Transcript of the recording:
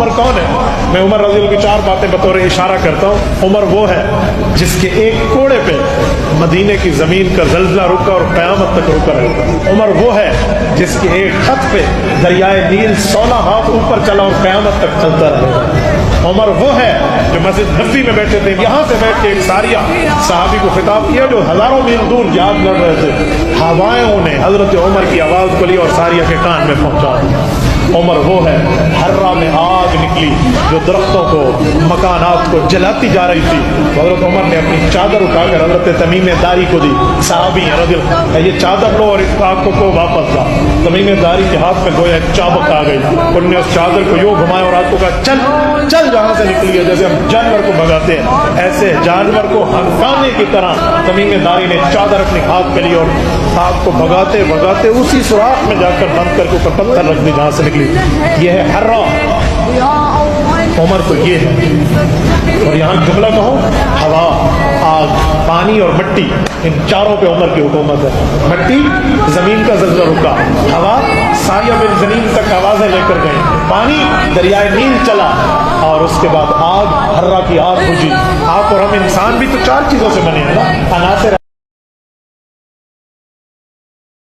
عمر کون ہے؟ میں عمر رضی اللہ کی 4 باتیں بطور اشارہ کرتا ہوں. عمر وہ ہے جس کے ایک کوڑے پہ مدینے کی زمین کا زلزلہ رکا اور قیامت تک رکا رہے. عمر وہ ہے جس کے ایک خط پہ دریائے نیل 16 ہاتھ اوپر چلا اور قیامت تک چلتا رہے. عمر وہ ہے جو مسجد نبوی میں بیٹھے تھے, یہاں سے بیٹھ کے ایک ساریہ صحابی کو خطاب کیا جو ہزاروں میل دور جہاد لڑ رہے تھے. ہوائیں نے حضرت عمر کی آواز کو لی اور ساریہ کے کان میں پہنچا. عمر وہ ہے حرہ میں آگ نکلی جو درختوں کو مکانات کو جلاتی جا رہی تھی. حضرت عمر نے اپنی چادر اٹھا کر حضرت تمیم داری کو دی. صحابی رضی اللہ, یہ چادر لو اور اس آگ کو واپس لا. تمیم داری کے ہاتھ میں گویا ایک چابک آ گئی. انہوں نے اس چادر کو یوں گھمایا اور آگ کو کہا چل چل جہاں سے نکلی ہے. جیسے ہم جانور کو بھگاتے ہیں ایسے جانور کو ہنسانے کی طرح تمیم داری نے چادر اپنے ہاتھ میں لی اور آگ کو بھگاتے بھگاتے اسی سوراخ میں جا کر بند کر کے اوپر پتھر رکھ دی جہاں سے نکلی. یہ ہے حرہ. عمر تو یہ ہے. اور یہاں جملہ کہو, ہوا, آگ, پانی اور مٹی, ان چاروں پہ عمر کی حکومت ہے. مٹی زمین کا زلزلہ رکا, ہوا سایہ بن زمین تک آوازیں لے کر گئی, پانی دریائے نیل چلا, اور اس کے بعد آگ, حرہ کی آگ بجھی. آپ اور ہم انسان بھی تو 4 چیزوں سے بنے ہیں نا, عناصر